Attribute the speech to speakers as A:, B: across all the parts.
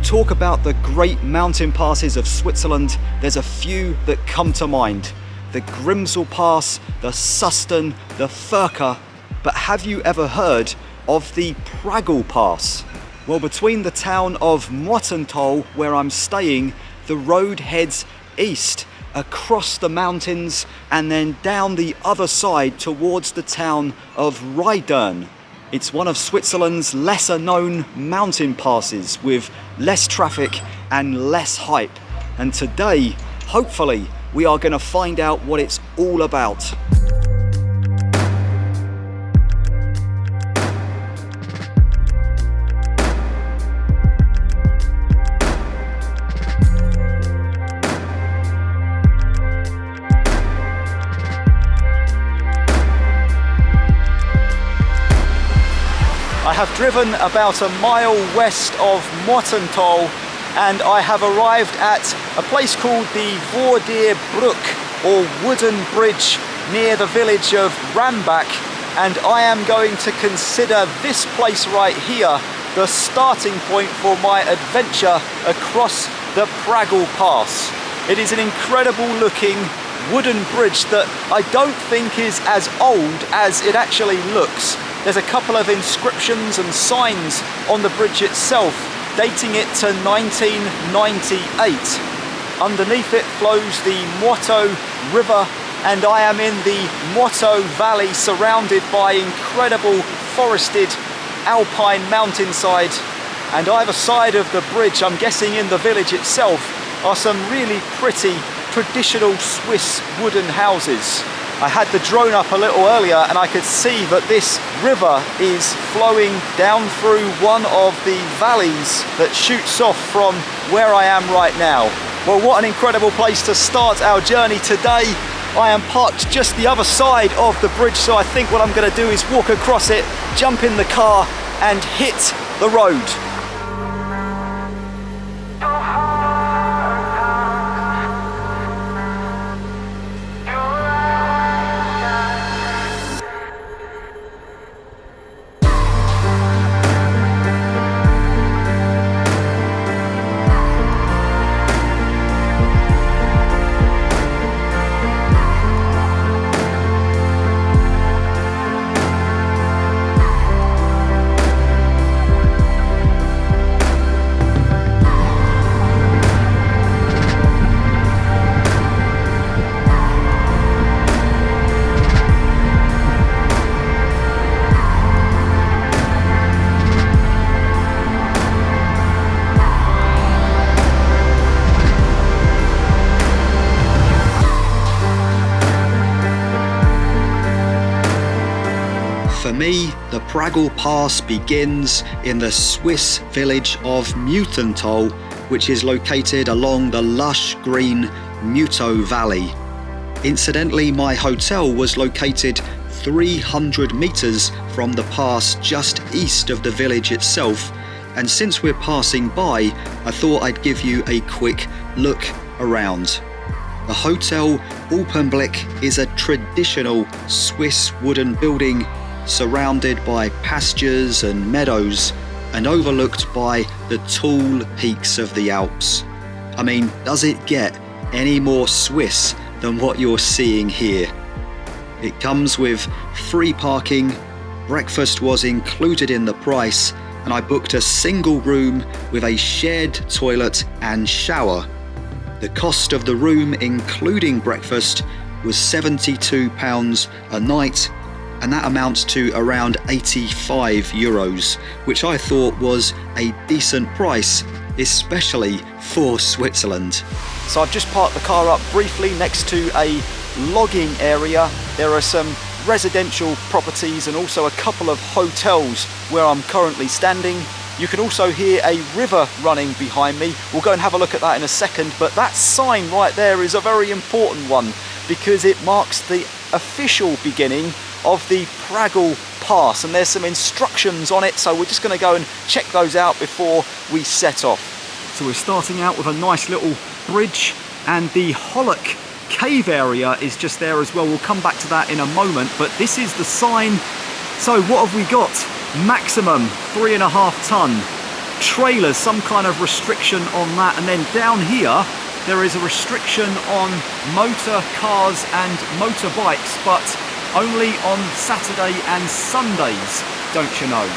A: talk about the great mountain passes of Switzerland, there's a few that come to mind. The Grimsel Pass, the Susten, the Furka. But have you ever heard of the Pragel Pass? Well, between the town of Muotathal, where I'm staying, the road heads east across the mountains and then down the other side towards the town of Riedern. It's one of Switzerland's lesser known mountain passes with less traffic and less hype. And today, hopefully, we are going to find out what it's all about. I have driven about a mile west of Muotathal and I have arrived at a place called the Vordere Brücke, or wooden bridge, near the village of Rambach, and I am going to consider this place right here the starting point for my adventure across the Pragel Pass. It is an incredible looking wooden bridge that I don't think is as old as it actually looks. There's a couple of inscriptions and signs on the bridge itself, dating it to 1998. Underneath it flows the Muotathal River, and I am in the Muotathal Valley, surrounded by incredible forested alpine mountainside. And either side of the bridge, I'm guessing in the village itself, are some really pretty traditional Swiss wooden houses. I had the drone up a little earlier and I could see that this river is flowing down through one of the valleys that shoots off from where I am right now. Well, what an incredible place to start our journey today. I am parked just the other side of the bridge, so I think what I'm going to do is walk across it, jump in the car and hit the road. For me, the Pragel Pass begins in the Swiss village of Muotathal, which is located along the lush green Muotathal Valley. Incidentally, my hotel was located 300 meters from the pass just east of the village itself, and since we're passing by, I thought I'd give you a quick look around. The Hotel Alpenblick is a traditional Swiss wooden building surrounded by pastures and meadows and overlooked by the tall peaks of the Alps. I mean, does it get any more Swiss than what you're seeing here? It comes with free parking, breakfast was included in the price, and I booked a single room with a shared toilet and shower. The cost of the room, including breakfast, was £72 a night, and that amounts to around 85 euros, which I thought was a decent price, especially for Switzerland. So I've just parked the car up briefly next to a logging area. There are some residential properties and also a couple of hotels where I'm currently standing. You can also hear a river running behind me. We'll go and have a look at that in a second, but that sign right there is a very important one because it marks the official beginning of the Pragel Pass, and there's some instructions on it, so we're just going to go and check those out before we set off. So we're starting out with a nice little bridge, and the Hollock cave area is just there as well. We'll come back to that in a moment, but this is the sign. So what have we got? Maximum 3.5 ton.
B: trailers, some kind of restriction on that. And then down here, there is a restriction on motor cars and motorbikes, but only on Saturday and Sundays, don't you know.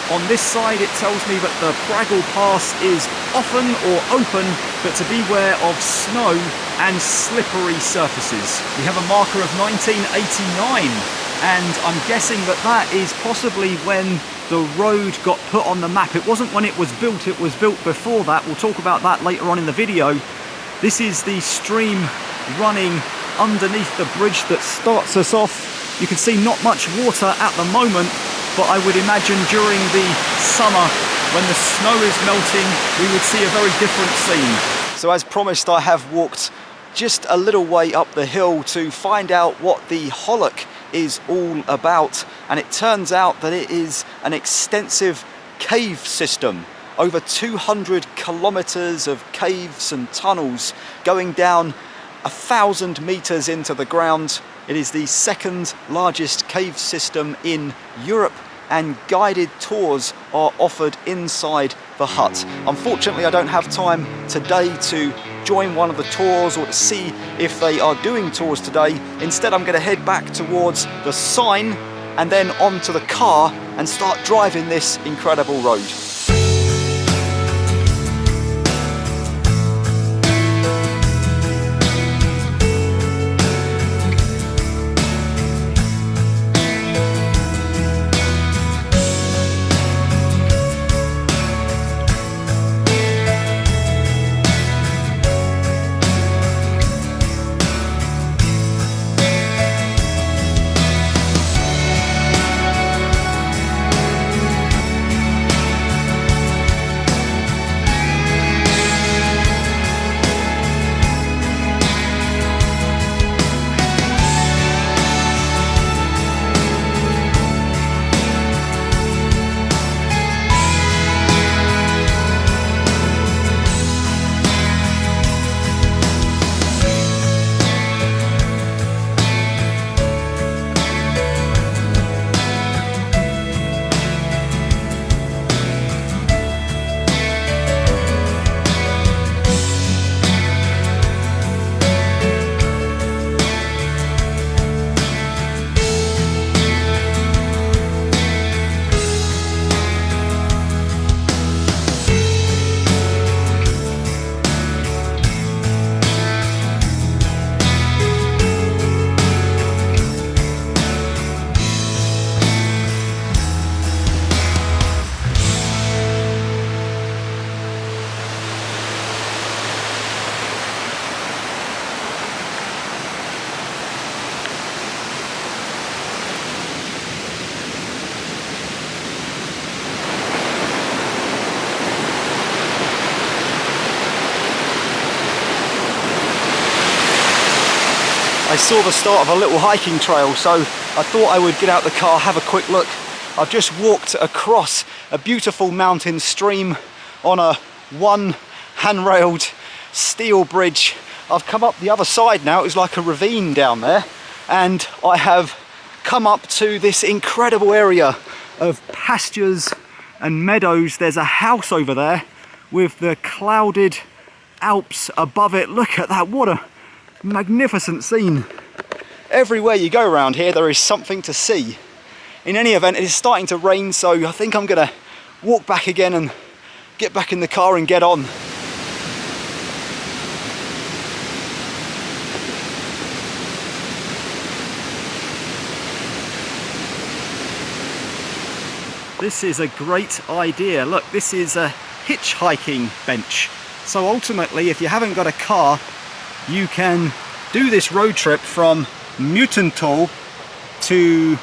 B: On this side, it tells me that the Pragel Pass is often or open, but to beware of snow and slippery surfaces. We have a marker of 1989, and I'm guessing that that is possibly when the road got put on the map. It wasn't when it was built before that. We'll talk about that later on in the video. This is the stream running underneath the bridge that starts us off. You can see not much water at the moment, but I would imagine during the summer when the snow is melting, we would see a very different scene. So as promised, I have walked just a little way up the hill to find out what the Hollock is all about, and it turns out that it is an extensive cave system. Over 200 kilometers of caves and tunnels going down 1,000 meters into the ground. It is the second largest cave system in Europe, and guided tours are offered inside the hut. Unfortunately, I don't have time today to join one of the tours or to see if they are doing tours today. Instead, I'm going to head back towards the sign and then onto the car and start driving this incredible road. I saw the start of a little hiking trail, so I thought I would get out the car, have a quick look. I've just walked across a beautiful mountain stream on a one handrailed steel bridge. I've come up the other side now. It was like a ravine down there, and I have come up to this incredible area of pastures and meadows. There's a house over there with the clouded Alps above it. Look at that, what a magnificent scene. Everywhere you go around here there is something to see. In any event, it is starting to rain, so I think I'm gonna walk back again and get back in the car and get on. This is a great idea. Look, this is a hitchhiking bench. So ultimately, if you haven't got a car, you can do this road trip from Muotathal to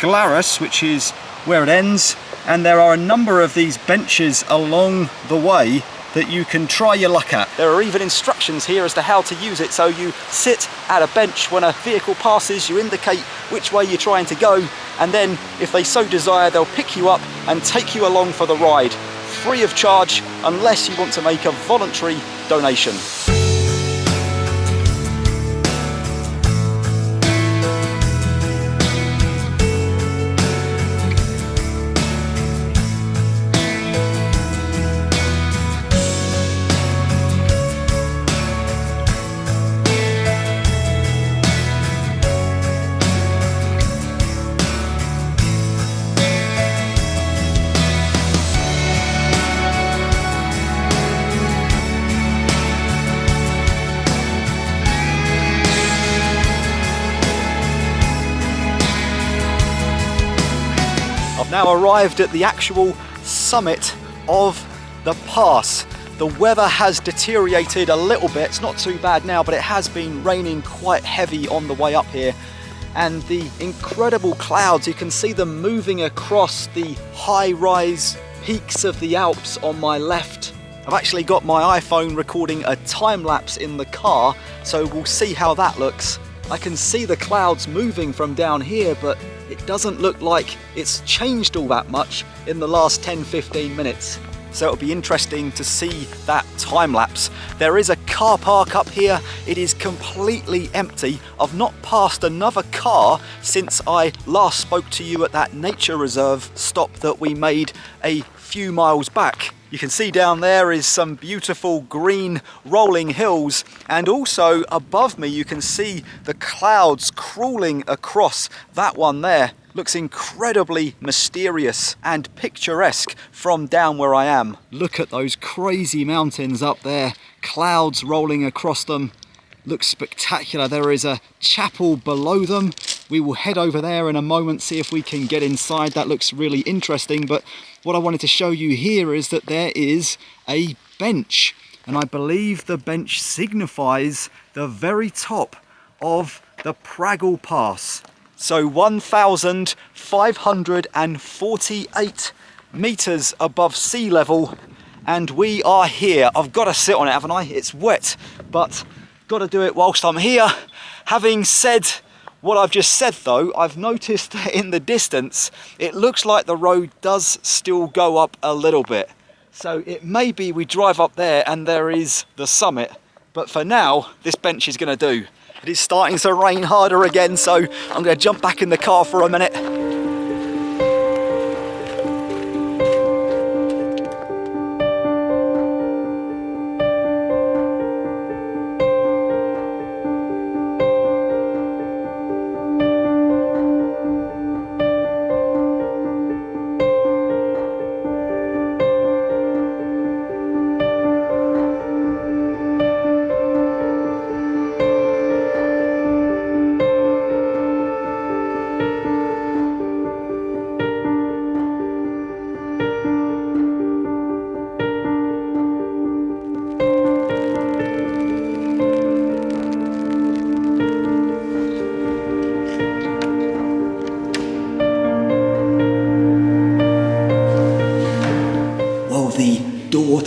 B: Glarus, which is where it ends, and there are a number of these benches along the way that you can try your luck at. There are even instructions here as to how to use it, so you sit at a bench when a vehicle passes, you indicate which way you're trying to go, and then if they so desire they'll pick you up and take you along for the ride, free of charge unless you want to make a voluntary donation. Now arrived at the actual summit of the pass. The weather has deteriorated a little bit. It's not too bad now, but it has been raining quite heavy on the way up here. And the incredible clouds, you can see them moving across the high-rise peaks of the Alps on my left. I've actually got my iPhone recording a time-lapse in the car, so we'll see how that looks. I can see the clouds moving from down here, but it doesn't look like it's changed all that much in the last 10-15 minutes. So it'll be interesting to see that time lapse. There is a car park up here. It is completely empty. I've not passed another car since I last spoke to you at that nature reserve stop that we made a few miles back. You can see down there is some beautiful green rolling hills, and also above me you can see the clouds crawling across that one there. Looks incredibly mysterious and picturesque from down where I am. Look at those crazy mountains up there, clouds rolling across them. Looks spectacular. There is a chapel below them. We will head over there in a moment, see if we can get inside. That looks really interesting, but what I wanted to show you here is that there is a bench, and I believe the bench signifies the very top of the Pragel Pass. So 1,548 meters above sea level, and we are here. I've got to sit on it, haven't I? It's wet, but got to do it whilst I'm here. Having said what I've just said though, I've noticed that in the distance, it looks like the road does still go up a little bit. So it may be we drive up there and there is the summit, but for now, this bench is going to do. It is starting to rain harder again, so I'm going to jump back in the car for a minute.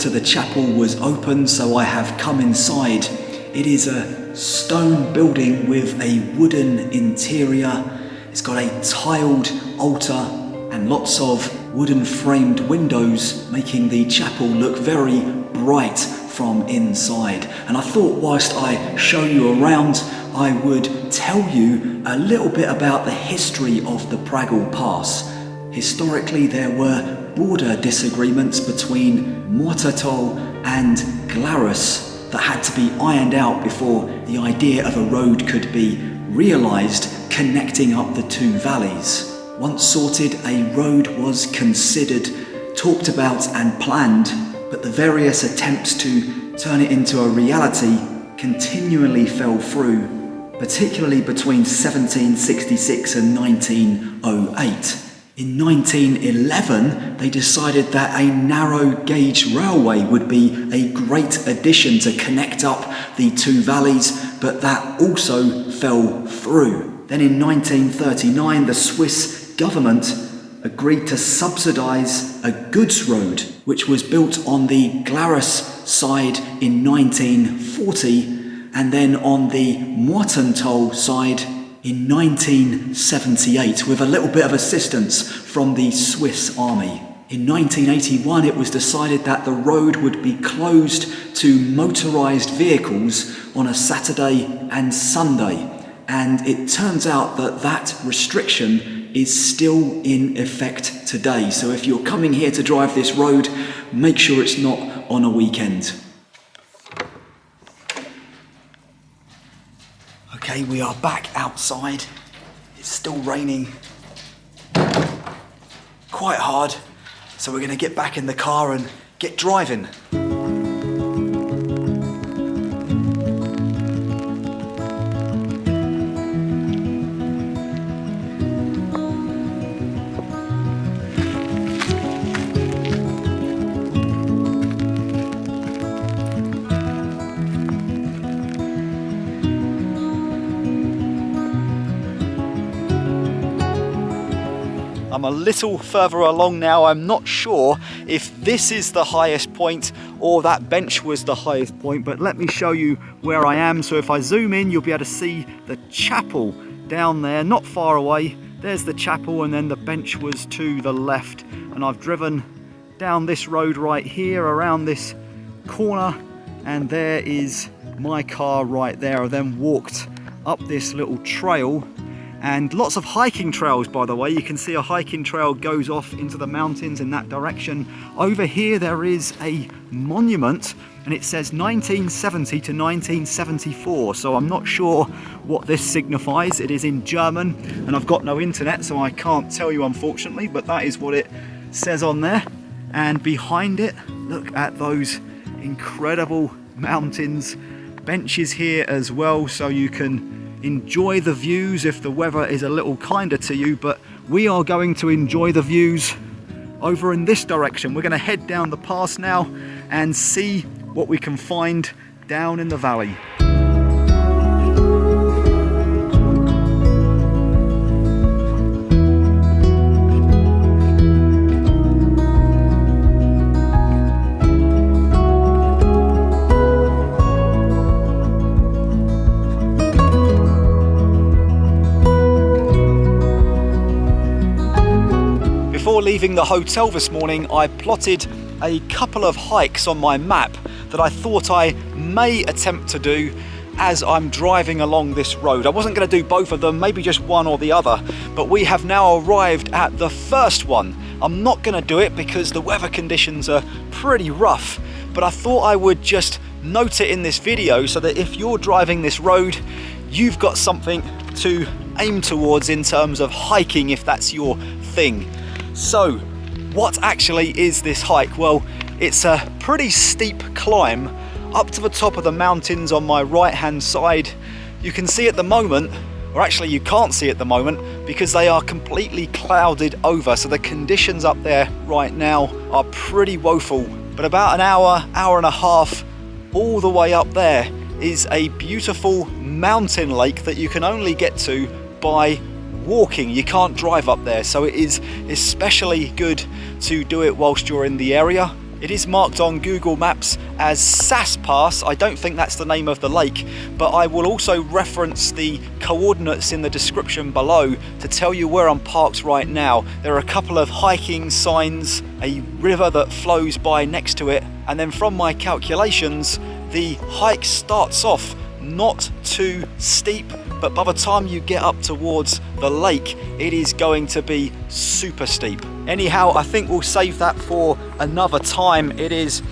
B: To the chapel was open, so I have come inside. It is a stone building with a wooden interior. It's got a tiled altar and lots of wooden framed windows, making the chapel look very bright from inside. And I thought whilst I show you around, I would tell you a little bit about the history of the Pragel Pass. Historically, there were border disagreements between Muotathal and Glarus that had to be ironed out before the idea of a road could be realised connecting up the two valleys. Once sorted, a road was considered, talked about and planned, but the various attempts to turn it into a reality continually fell through, particularly between 1766 and 1908. In 1911, they decided that a narrow gauge railway would be a great addition to connect up the two valleys, but that also fell through. Then in 1939, the Swiss government agreed to subsidise a goods road, which was built on the Glarus side in 1940, and then on the Muotathal side in 1978, with a little bit of assistance from the Swiss army. In 1981, it was decided that the road would be closed to motorised vehicles on a Saturday and Sunday, and it turns out that that restriction is still in effect today. So if you're coming here to drive this road, make sure it's not on a weekend. Okay, we are back outside. It's still raining quite hard, so we're going to get back in the car and get driving. I'm a little further along now. I'm not sure if this is the highest point or that bench was the highest point, but let me show you where I am. So if I zoom in, you'll be able to see the chapel down there, not far away. There's the chapel, and then the bench was to the left. And I've driven down this road right here, around this corner, and there is my car right there. I then walked up this little trail, and lots of hiking trails, by the way. You can see a hiking trail goes off into the mountains in that direction. Over here there is a monument, and it says 1970 to 1974, so I'm not sure what this signifies. It is in German, and I've got no internet, so I can't tell you, unfortunately, but that is what it says on there. And behind it, look at those incredible mountains. Benches here as well, so you can enjoy the views if the weather is a little kinder to you, but we are going to enjoy the views over in this direction. We're going to head down the pass now and see what we can find down in the valley. Before leaving the hotel this morning, I plotted a couple of hikes on my map that I thought I may attempt to do as I'm driving along this road. I wasn't going to do both of them, maybe just one or the other, but we have now arrived at the first one. I'm not going to do it because the weather conditions are pretty rough, but I thought I would just note it in this video so that if you're driving this road, you've got something to aim towards in terms of hiking if that's your thing. So, what actually is this hike? Well, it's a pretty steep climb up to the top of the mountains on my right hand side. You can see at the moment, or actually you can't see at the moment, because they are completely clouded over, so the conditions up there right now are pretty woeful. But about an hour, hour and a half, all the way up there is a beautiful mountain lake that you can only get to by walking. You can't drive up there, so it is especially good to do it whilst you're in the area. It is marked on Google Maps as Saas Pass. I don't think that's the name of the lake, but I will also reference the coordinates in the description below to tell you where I'm parked right now. There are a couple of hiking signs, a river that flows by next to it, and then from my calculations, the hike starts off not too steep, but by the time you get up towards the lake, it is going to be super steep. Anyhow, I think we'll save that for another time. It is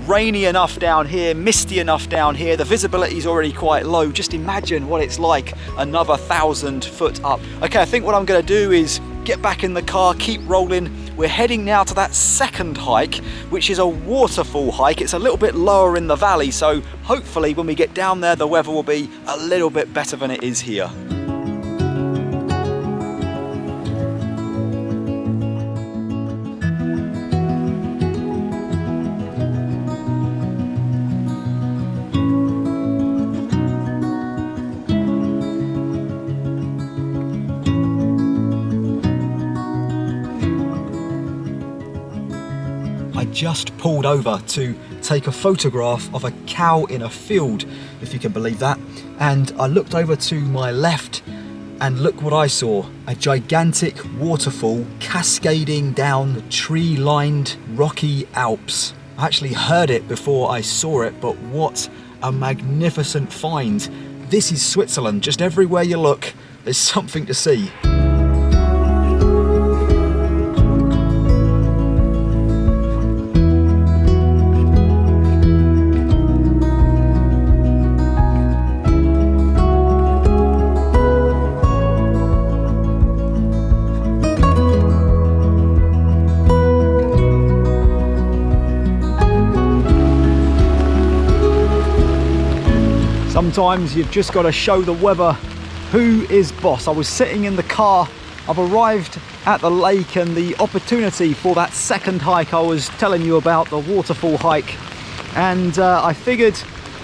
B: rainy enough down here, misty enough down here. The visibility is already quite low. Just imagine what it's like another 1,000 foot up. Okay, I think what I'm going to do is get back in the car, keep rolling. We're heading now to that second hike, which is a waterfall hike. It's a little bit lower in the valley, so hopefully when we get down there, the weather will be a little bit better than it is here. Just pulled over to take a photograph of a cow in a field, if you can believe that, and I looked over to my left and look what I saw, a gigantic waterfall cascading down the tree-lined rocky Alps. I actually heard it before I saw it, but what a magnificent find. This is Switzerland. Just everywhere you look, there's something to see. Sometimes you've just got to show the weather who is boss. I was sitting in the car, I've arrived at the lake, and the opportunity for that second hike I was telling you about, the waterfall hike, and I figured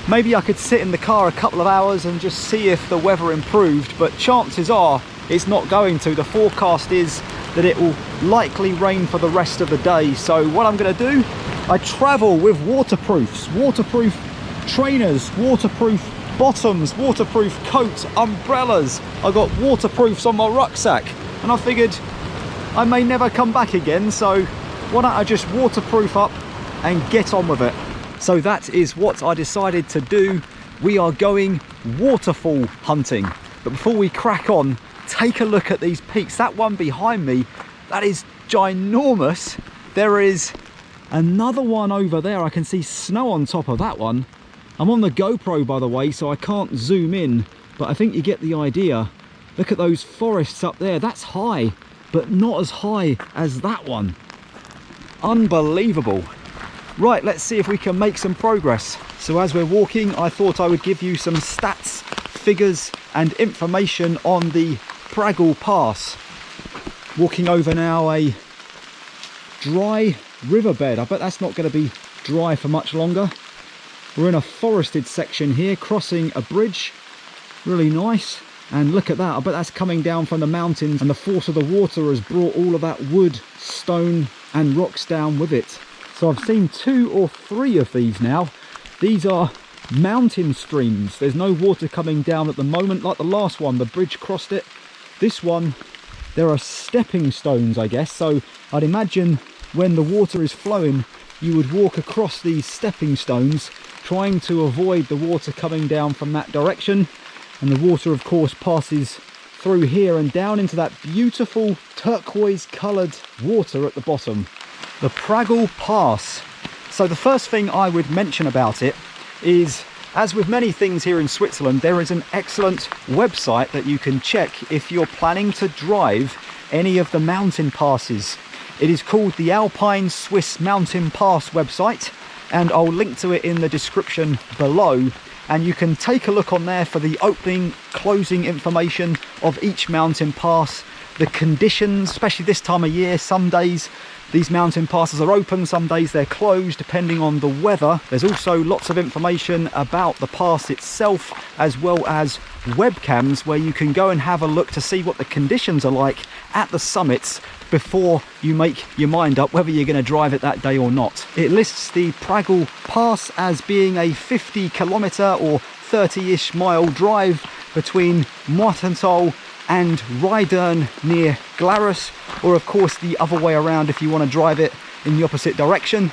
B: maybe I could sit in the car a couple of hours and just see if the weather improved, but chances are it's not going to. The forecast is that it will likely rain for the rest of the day. So what I'm going to do, I travel with waterproofs, waterproof trainers, waterproof bottoms, waterproof coats, umbrellas. I got waterproofs on my rucksack, and I figured I may never come back again, so why don't I just waterproof up and get on with it. So that is what I decided to do. We are going waterfall hunting. But before we crack on, take a look at these peaks. That one behind me, that is ginormous. There is another one over there. I can see snow on top of that one. I'm on the GoPro, by the way, so I can't zoom in, but I think you get the idea. Look at those forests up there. That's high, but not as high as that one. Unbelievable. Right, let's see if we can make some progress. So as we're walking, I thought I would give you some stats, figures and information on the Pragel Pass. Walking over now a dry riverbed. I bet that's not going to be dry for much longer. We're in a forested section here, crossing a bridge. Really nice. And look at that, I bet that's coming down from the mountains, and the force of the water has brought all of that wood, stone and rocks down with it. So I've seen 2 or 3 of these now. These are mountain streams. There's no water coming down at the moment. Like the last one, the bridge crossed it. This one, there are stepping stones, I guess. So I'd imagine when the water is flowing, you would walk across these stepping stones, trying to avoid the water coming down from that direction. And the water, of course, passes through here and down into that beautiful turquoise coloured water at the bottom. The Pragel Pass. So the first thing I would mention about it is, as with many things here in Switzerland, there is an excellent website that you can check if you're planning to drive any of the mountain passes. It is called the Alpine Swiss Mountain Pass website, and I'll link to it in the description below. And you can take a look on there for the opening, closing information of each mountain pass, the conditions, especially this time of year. Some days these mountain passes are open, some days they're closed, depending on the weather. There's also lots of information about the pass itself, as well as webcams where you can go and have a look to see what the conditions are like at the summits before you make your mind up whether you're going to drive it that day or not. It lists the Pragel Pass as being a 50-kilometre or 30-ish mile drive between Muotathal and Riedern near Glarus, or of course the other way around if you want to drive it in the opposite direction.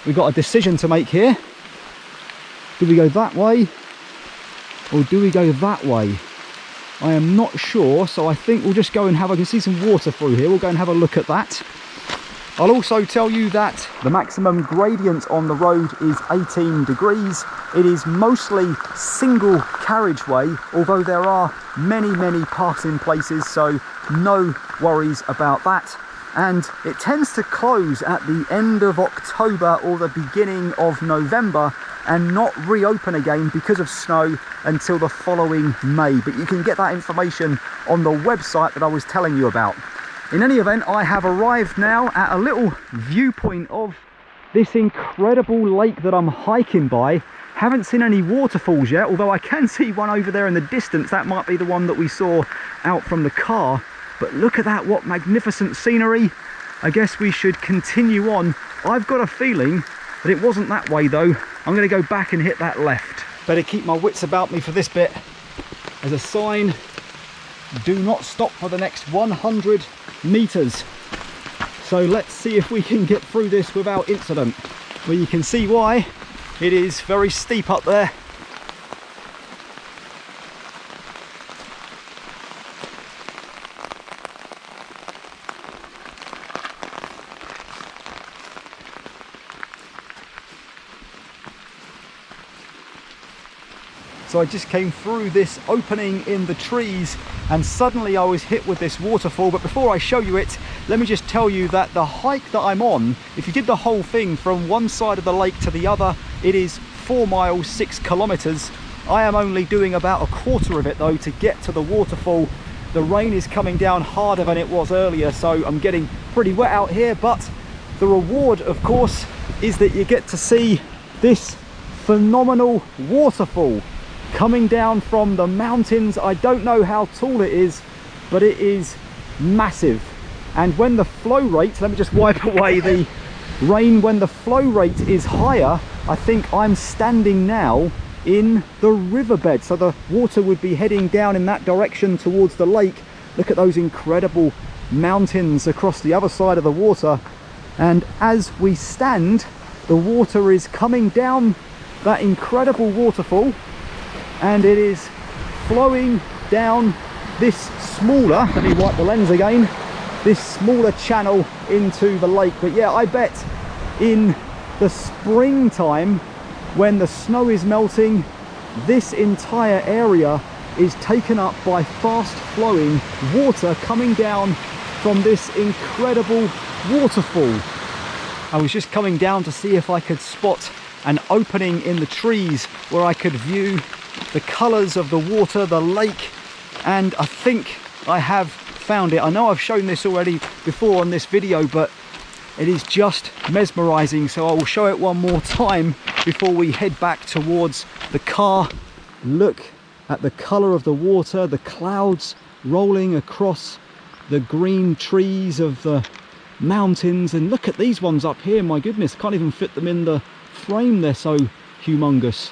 B: We've got a decision to make here. Do we go that way or do we go that way? I am not sure, so I think we'll just go and have, I can see some water through here, we'll go and have a look at that. I'll also tell you that the maximum gradient on the road is 18 degrees. It is mostly single carriageway, although there are many passing places, so no worries about that. And it tends to close at the end of October or the beginning of November and not reopen again because of snow until the following May. But you can get that information on the website that I was telling you about. In any event, I have arrived now at a little viewpoint of this incredible lake that I'm hiking by. Haven't seen any waterfalls yet, although I can see one over there in the distance. That might be the one that we saw out from the car. But look at that, what magnificent scenery. I guess we should continue on. I've got a feeling that it wasn't that way though. I'm going to go back and hit that left. Better keep my wits about me for this bit. There's a sign, do not stop for the next 100 meters. So let's see if we can get through this without incident. Well, you can see why. It is very steep up there. So I just came through this opening in the trees and suddenly I was hit with this waterfall. But before I show you it, let me just tell you that the hike that I'm on, if you did the whole thing from one side of the lake to the other, it is 4 miles, 6 kilometers. I am only doing about a quarter of it though to get to the waterfall. The rain is coming down harder than it was earlier, so I'm getting pretty wet out here. But the reward, of course, is that you get to see this phenomenal waterfall coming down from the mountains. I don't know how tall it is, but it is massive. And when the flow rate, let me just wipe away the rain, when the flow rate is higher, I think I'm standing now in the riverbed, so the water would be heading down in that direction towards the lake. Look at those incredible mountains across the other side of the water, and as we stand, the water is coming down that incredible waterfall, and it is flowing down this smaller, let me wipe the lens again, this smaller channel into the lake. But yeah, I bet in the springtime, when the snow is melting, this entire area is taken up by fast flowing water coming down from this incredible waterfall. I was just coming down to see if I could spot an opening in the trees where I could view the colours of the water, the lake, and I think I have found it. I know I've shown this already before on this video, but it is just mesmerizing, so I will show it one more time before we head back towards the car. Look at the color of the water, the clouds rolling across the green trees of the mountains, and look at these ones up here. My goodness, can't even fit them in the frame, they're so humongous.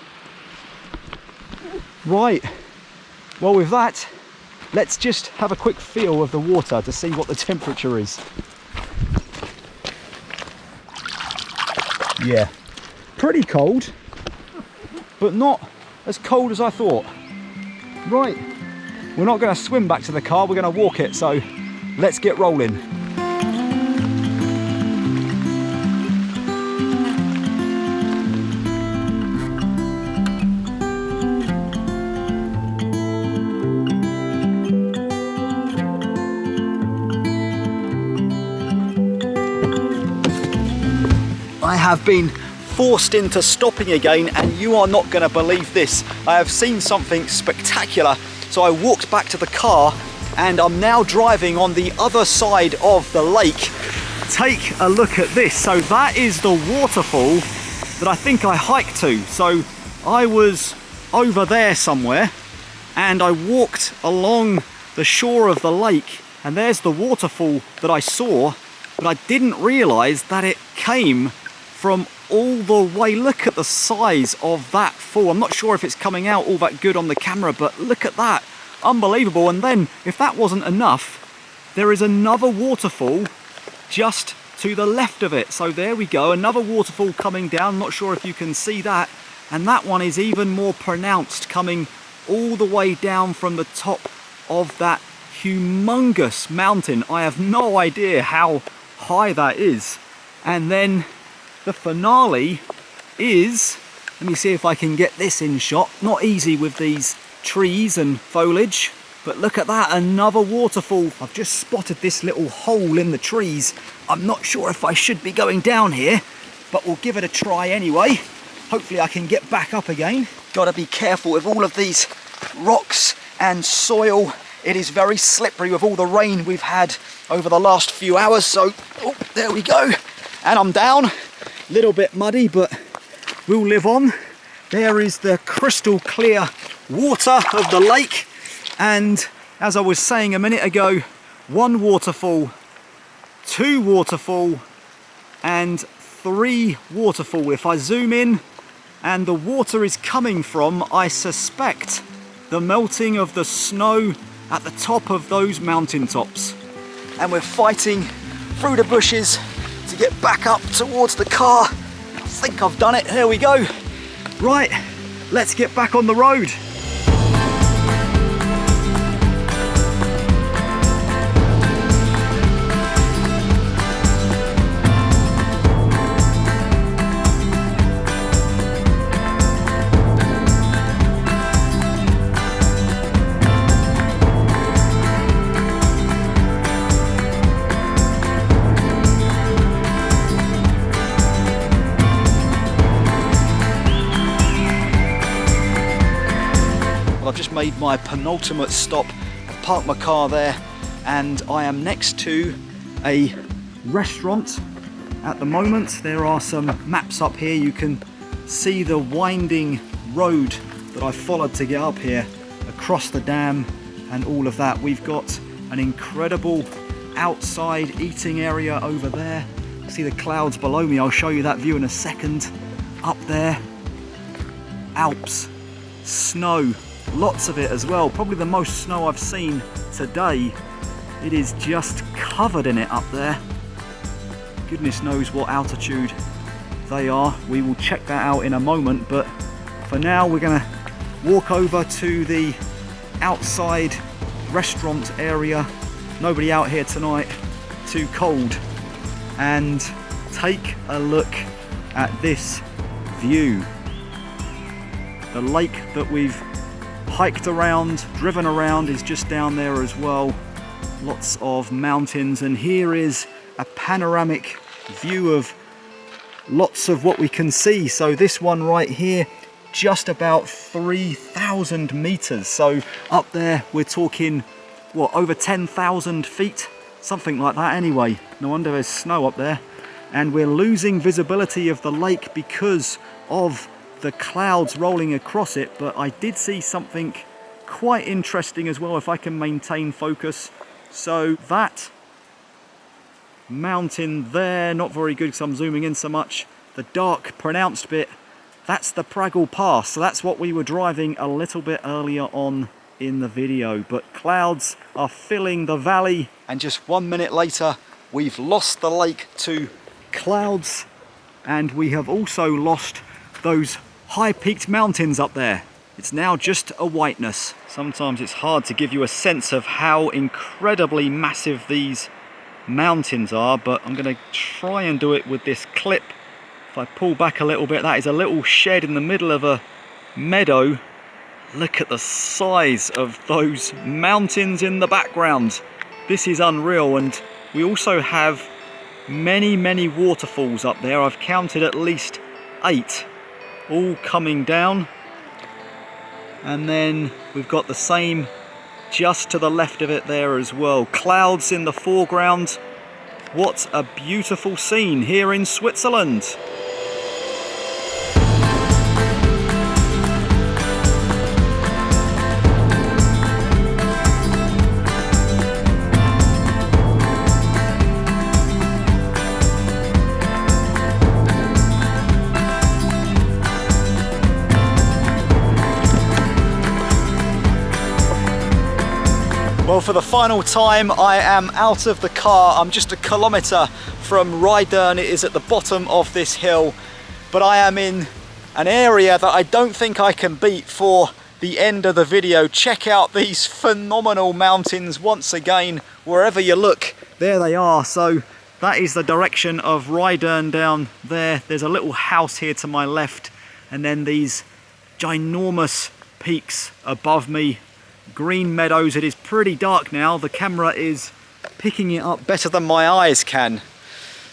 B: Right, well, with that, let's just have a quick feel of the water to see what the temperature is. Yeah, pretty cold, but not as cold as I thought. Right, we're not going to swim back to the car, we're going to walk it, so let's get rolling. I have been forced into stopping again, and you are not going to believe this. I have seen something spectacular. So I walked back to the car and I'm now driving on the other side of the lake. Take a look at this. So that is the waterfall that I think I hiked to. So I was over there somewhere and I walked along the shore of the lake, and there's the waterfall that I saw, but I didn't realize that it came from all the way. Look at the size of that fall. I'm not sure if it's coming out all that good on the camera, but look at that. Unbelievable. And then, if that wasn't enough, there is another waterfall just to the left of it. So there we go, another waterfall coming down. Not sure if you can see that. And that one is even more pronounced, coming all the way down from the top of that humongous mountain. I have no idea how high that is. And then the finale is, let me see if I can get this in shot. Not easy with these trees and foliage, but look at that, another waterfall. I've just spotted this little hole in the trees. I'm not sure if I should be going down here, but we'll give it a try anyway. Hopefully I can get back up again. Gotta be careful with all of these rocks and soil. It is very slippery with all the rain we've had over the last few hours. So, oh, there we go. And I'm down. Little bit muddy, but we'll live on. There is the crystal clear water of the lake, and as I was saying a minute ago, one waterfall, two waterfall, and three waterfall. If I zoom in, and the water is coming from, I suspect, the melting of the snow at the top of those mountain tops. And we're fighting through the bushes to get back up towards the car. I think I've done it. Here we go. Right, let's get back on the road. I've just made my penultimate stop. I've parked my car there and I am next to a restaurant at the moment. There are some maps up here. You can see the winding road that I followed to get up here, across the dam and all of that. We've got an incredible outside eating area over there. See the clouds below me, I'll show you that view in a second. Up there, Alps, snow, lots of it as well. Probably the most snow I've seen today. It is just covered in it up there. Goodness knows what altitude they are. We will check that out in a moment, but for now we're gonna walk over to the outside restaurant area. Nobody out here tonight, too cold, and take a look at this view. The lake that we've hiked around, driven around, is just down there as well. Lots of mountains, and here is a panoramic view of lots of what we can see. So this one right here, just about 3,000 meters. So up there we're talking, what, over 10,000 feet? Something like that anyway. No wonder there's snow up there. And we're losing visibility of the lake because of the clouds rolling across it, but I did see something quite interesting as well, if I can maintain focus. So that mountain there, not very good because I'm zooming in so much. The dark pronounced bit, that's the Pragel Pass. So that's what we were driving a little bit earlier on in the video, but clouds are filling the valley, and just 1 minute later we've lost the lake to clouds, and we have also lost those high-peaked mountains up there. It's now just a whiteness. Sometimes it's hard to give you a sense of how incredibly massive these mountains are, but I'm going to try and do it with this clip. If I pull back a little bit, that is a little shed in the middle of a meadow. Look at the size of those mountains in the background. This is unreal, and we also have many waterfalls up there. I've counted at least 8, all coming down. And then we've got the same just to the left of it there as well. Clouds in the foreground. What a beautiful scene here in Switzerland. Well, for the final time, I am out of the car. I'm just a kilometre from Riedern. It is at the bottom of this hill, but I am in an area that I don't think I can beat for the end of the video. Check out these phenomenal mountains once again. Wherever you look, there they are. So that is the direction of Riedern down there. There's a little house here to my left, and then these ginormous peaks above me. Green meadows. It is pretty dark now. The camera is picking it up better than my eyes can.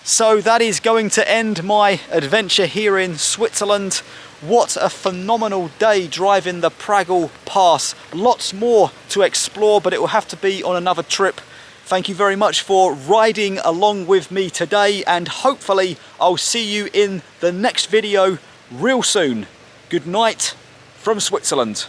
B: So that is going to end my adventure here in Switzerland. What a phenomenal day driving the Pragel Pass. Lots more to explore, but it will have to be on another trip. Thank you very much for riding along with me today, and hopefully I'll see you in the next video real soon. Good night from Switzerland.